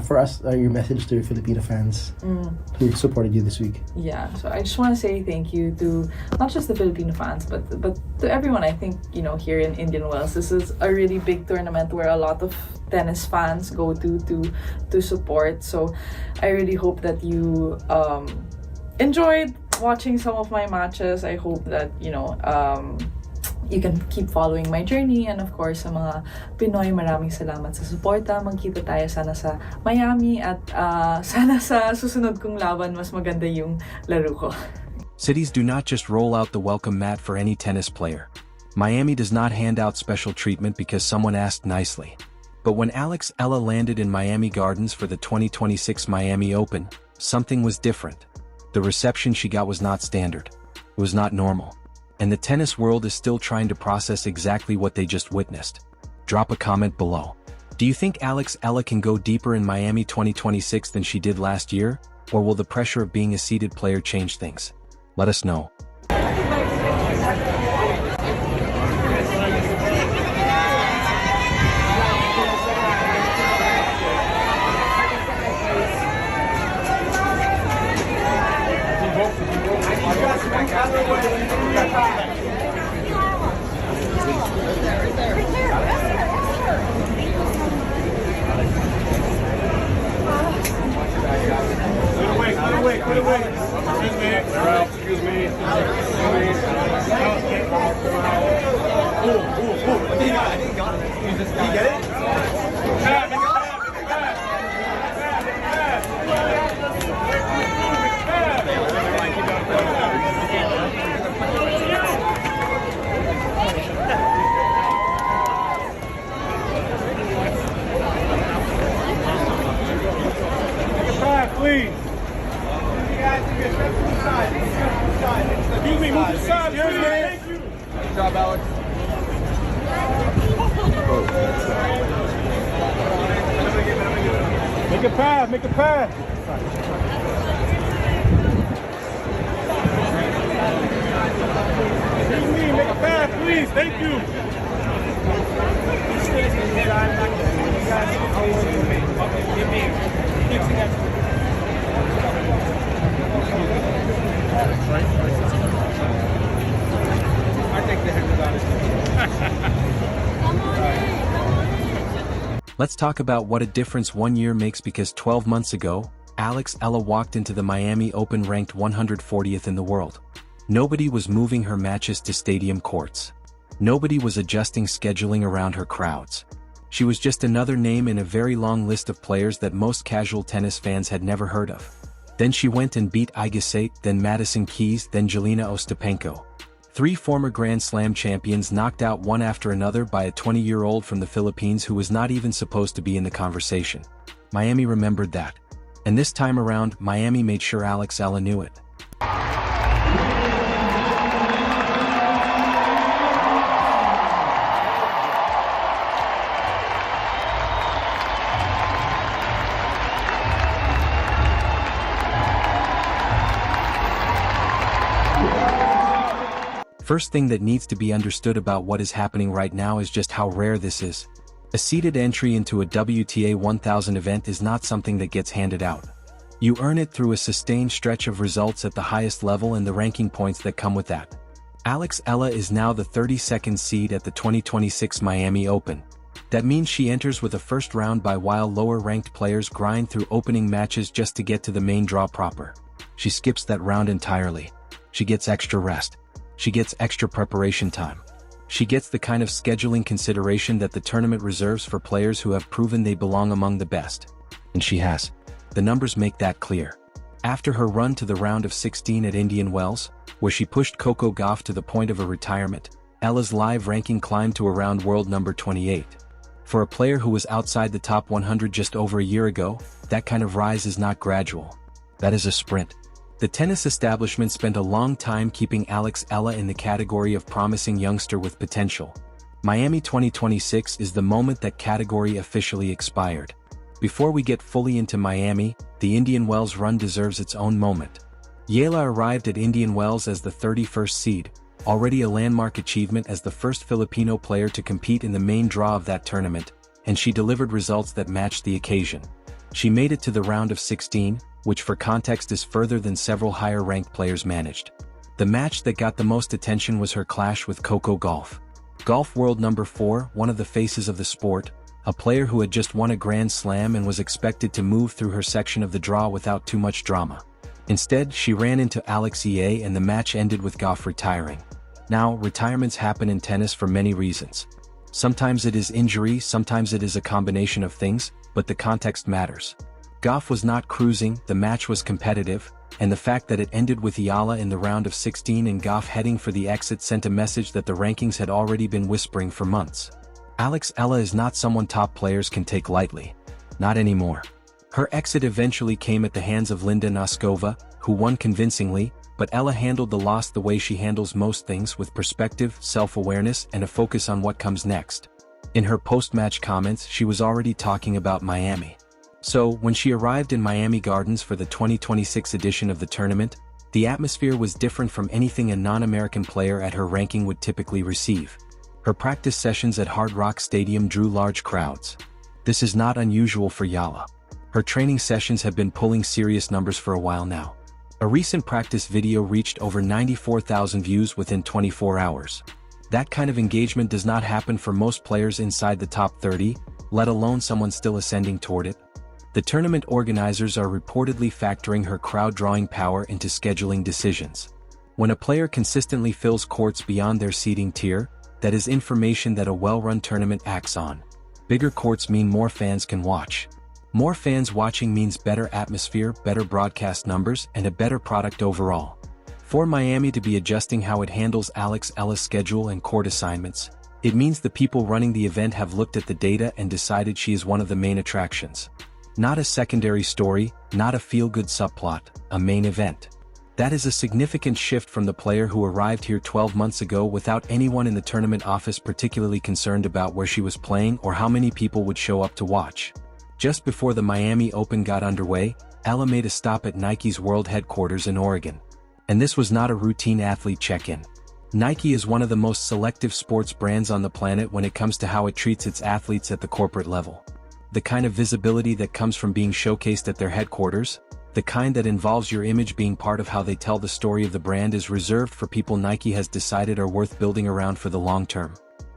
for us, your message to Filipino fans who supported you this week. Yeah, so I just want to say thank you to not just the Filipino fans, but to everyone. I think here in Indian Wells, this is a really big tournament where a lot of tennis fans go to support. So I really hope that you enjoyed watching some of my matches. I hope that you can keep following my journey, and of course sa mga Pinoy, maraming salamat sa suporta. Magkita tayo sana sa Miami at sana sa susunod kong laban mas maganda yung laro ko. Cities do not just roll out the welcome mat for any tennis player. Miami does not hand out special treatment because someone asked nicely. But when Eala landed in Miami Gardens for the 2026 Miami Open, something was different. The reception she got was not standard. It was not normal. And the tennis world is still trying to process exactly what they just witnessed. Drop a comment below. Do you think Eala can go deeper in Miami 2026 than she did last year? Or will the pressure of being a seeded player change things? Let us know. Put away. Excuse me. Did he get it? Please. Excuse me, move to the side. Here's me. Good job, Alex. Make a pass, make a pass. Excuse me, make a pass, please. Thank you. Let's talk about what a difference 1 year makes, because 12 months ago, Eala walked into the Miami Open ranked 140th in the world. Nobody was moving her matches to stadium courts. Nobody was adjusting scheduling around her crowds. She was just another name in a very long list of players that most casual tennis fans had never heard of. Then she went and beat Iga Swiatek, then Madison Keys, then Jelena Ostapenko. 3 former Grand Slam champions knocked out one after another by a 20-year-old from the Philippines who was not even supposed to be in the conversation. Miami remembered that. And this time around, Miami made sure Eala knew it. First thing that needs to be understood about what is happening right now is just how rare this is. A seeded entry into a WTA 1000 event is not something that gets handed out. You earn it through a sustained stretch of results at the highest level and the ranking points that come with that. Eala is now the 32nd seed at the 2026 Miami Open. That means she enters with a first round bye while lower-ranked players grind through opening matches just to get to the main draw proper. She skips that round entirely. She gets extra rest. She gets extra preparation time. She gets the kind of scheduling consideration that the tournament reserves for players who have proven they belong among the best. And she has. The numbers make that clear. After her run to the round of 16 at Indian Wells, where she pushed Coco Gauff to the point of a retirement, Eala's live ranking climbed to around world number 28. For a player who was outside the top 100 just over a year ago, that kind of rise is not gradual. That is a sprint. The tennis establishment spent a long time keeping Eala in the category of promising youngster with potential. Miami 2026 is the moment that category officially expired. Before we get fully into Miami, the Indian Wells run deserves its own moment. Eala arrived at Indian Wells as the 31st seed, already a landmark achievement as the first Filipino player to compete in the main draw of that tournament, and she delivered results that matched the occasion. She made it to the round of 16, which for context is further than several higher-ranked players managed. The match that got the most attention was her clash with Coco Gauff. Golf world number 4, one of the faces of the sport, a player who had just won a Grand Slam and was expected to move through her section of the draw without too much drama. Instead, she ran into Alex Eala and the match ended with Gauff retiring. Now, retirements happen in tennis for many reasons. Sometimes it is injury, sometimes it is a combination of things, but the context matters. Gauff was not cruising, the match was competitive, and the fact that it ended with Eala in the round of 16 and Gauff heading for the exit sent a message that the rankings had already been whispering for months. Eala is not someone top players can take lightly. Not anymore. Her exit eventually came at the hands of Linda Noskova, who won convincingly, but Eala handled the loss the way she handles most things, with perspective, self-awareness, and a focus on what comes next. In her post-match comments, she was already talking about Miami. So, when she arrived in Miami Gardens for the 2026 edition of the tournament, the atmosphere was different from anything a non-American player at her ranking would typically receive. Her practice sessions at Hard Rock Stadium drew large crowds. This is not unusual for Eala. Her training sessions have been pulling serious numbers for a while now. A recent practice video reached over 94,000 views within 24 hours. That kind of engagement does not happen for most players inside the top 30, let alone someone still ascending toward it. The tournament organizers are reportedly factoring her crowd-drawing power into scheduling decisions. When a player consistently fills courts beyond their seeding tier, that is information that a well-run tournament acts on. Bigger courts mean more fans can watch. More fans watching means better atmosphere, better broadcast numbers, and a better product overall. For Miami to be adjusting how it handles Eala's schedule and court assignments, it means the people running the event have looked at the data and decided she is one of the main attractions. Not a secondary story, not a feel-good subplot, a main event. That is a significant shift from the player who arrived here 12 months ago without anyone in the tournament office particularly concerned about where she was playing or how many people would show up to watch. Just before the Miami Open got underway, Eala made a stop at Nike's world headquarters in Oregon. And this was not a routine athlete check-in. Nike is one of the most selective sports brands on the planet when it comes to how it treats its athletes at the corporate level. The kind of visibility that comes from being showcased at their headquarters, the kind that involves your image being part of how they tell the story of the brand, is reserved for people Nike has decided are worth building around for the long term.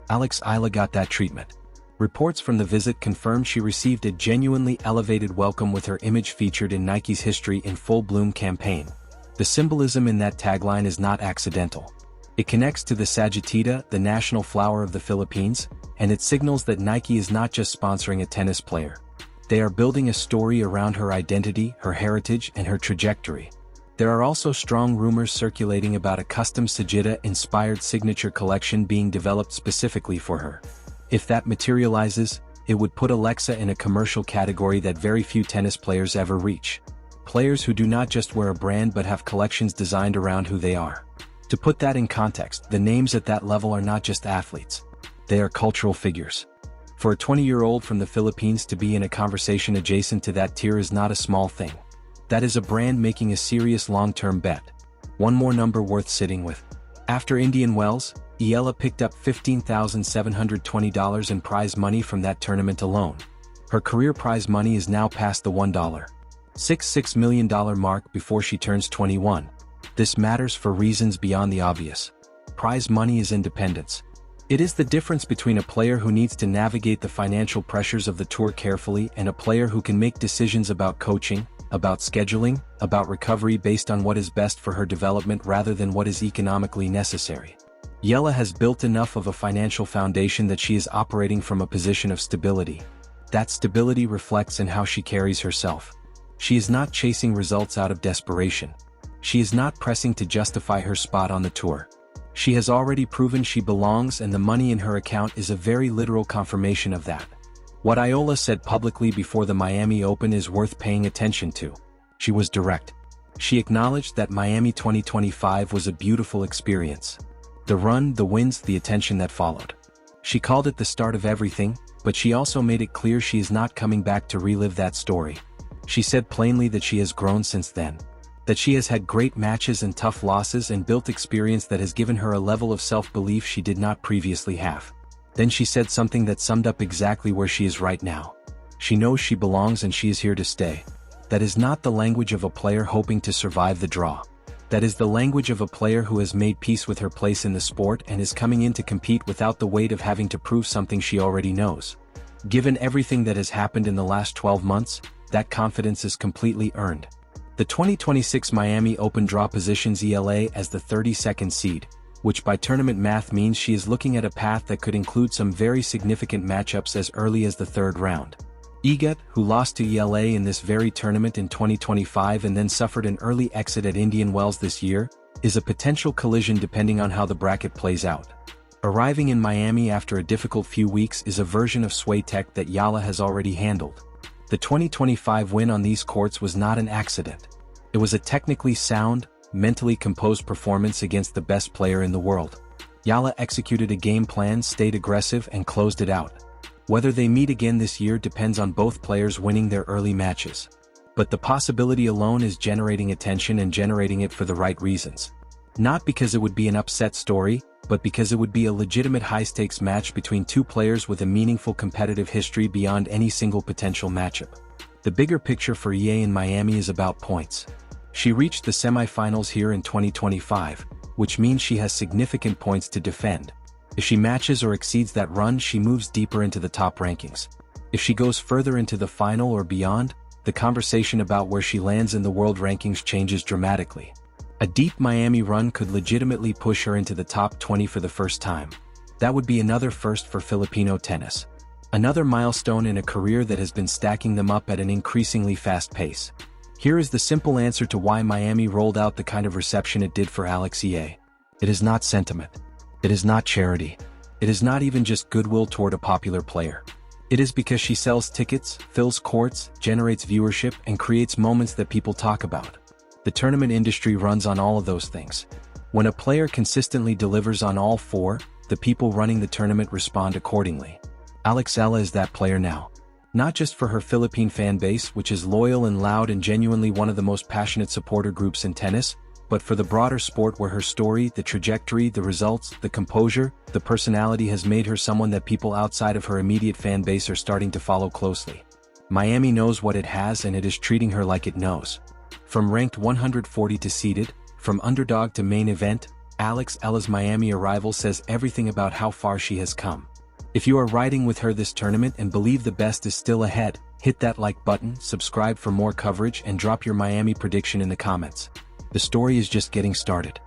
Eala got that treatment. Reports from the visit confirmed she received a genuinely elevated welcome with her image featured in Nike's History in Full Bloom campaign. The symbolism in that tagline is not accidental. It connects to the Sagittita, the national flower of the Philippines, and it signals that Nike is not just sponsoring a tennis player. They are building a story around her identity, her heritage, and her trajectory. There are also strong rumors circulating about a custom Sagitta-inspired signature collection being developed specifically for her. If that materializes, it would put Alexa in a commercial category that very few tennis players ever reach. Players who do not just wear a brand but have collections designed around who they are. To put that in context, the names at that level are not just athletes. They are cultural figures. For a 20-year-old from the Philippines to be in a conversation adjacent to that tier is not a small thing. That is a brand making a serious long-term bet. One more number worth sitting with. After Indian Wells, Eala picked up $15,720 in prize money from that tournament alone. Her career prize money is now past the $1.66 million mark before she turns 21. This matters for reasons beyond the obvious. Prize money is independence. It is the difference between a player who needs to navigate the financial pressures of the tour carefully and a player who can make decisions about coaching, about scheduling, about recovery based on what is best for her development rather than what is economically necessary. Eala has built enough of a financial foundation that she is operating from a position of stability. That stability reflects in how she carries herself. She is not chasing results out of desperation. She is not pressing to justify her spot on the tour. She has already proven she belongs, and the money in her account is a very literal confirmation of that. What Eala said publicly before the Miami Open is worth paying attention to. She was direct. She acknowledged that Miami 2025 was a beautiful experience. The run, the wins, the attention that followed. She called it the start of everything, but she also made it clear she is not coming back to relive that story. She said plainly that she has grown since then. That she has had great matches and tough losses and built experience that has given her a level of self-belief she did not previously have. Then she said something that summed up exactly where she is right now. She knows she belongs and she is here to stay. That is not the language of a player hoping to survive the draw. That is the language of a player who has made peace with her place in the sport and is coming in to compete without the weight of having to prove something she already knows. Given everything that has happened in the last 12 months, that confidence is completely earned. The 2026 Miami Open draw positions Eala as the 32nd seed, which by tournament math means she is looking at a path that could include some very significant matchups as early as the third round. Eala, who lost to Eala in this very tournament in 2025 and then suffered an early exit at Indian Wells this year, is a potential collision depending on how the bracket plays out. Arriving in Miami after a difficult few weeks is a version of Swiatek that Eala has already handled. The 2025 win on these courts was not an accident. It was a technically sound, mentally composed performance against the best player in the world. Eala executed a game plan, stayed aggressive, and closed it out. Whether they meet again this year depends on both players winning their early matches. But the possibility alone is generating attention and generating it for the right reasons. Not because it would be an upset story, but because it would be a legitimate high-stakes match between two players with a meaningful competitive history beyond any single potential matchup. The bigger picture for Eala in Miami is about points. She reached the semifinals here in 2025, which means she has significant points to defend. If she matches or exceeds that run, she moves deeper into the top rankings. If she goes further into the final or beyond, the conversation about where she lands in the world rankings changes dramatically. A deep Miami run could legitimately push her into the top 20 for the first time. That would be another first for Filipino tennis. Another milestone in a career that has been stacking them up at an increasingly fast pace. Here is the simple answer to why Miami rolled out the kind of reception it did for Eala. It is not sentiment. It is not charity. It is not even just goodwill toward a popular player. It is because she sells tickets, fills courts, generates viewership, and creates moments that people talk about. The tournament industry runs on all of those things. When a player consistently delivers on all four, the people running the tournament respond accordingly. Eala is that player now. Not just for her Philippine fan base, which is loyal and loud and genuinely one of the most passionate supporter groups in tennis, but for the broader sport where her story, the trajectory, the results, the composure, the personality has made her someone that people outside of her immediate fan base are starting to follow closely. Miami knows what it has and it is treating her like it knows. From ranked 140 to seeded, from underdog to main event, Eala's Miami arrival says everything about how far she has come. If you are riding with her this tournament and believe the best is still ahead, hit that like button, subscribe for more coverage, and drop your Miami prediction in the comments. The story is just getting started.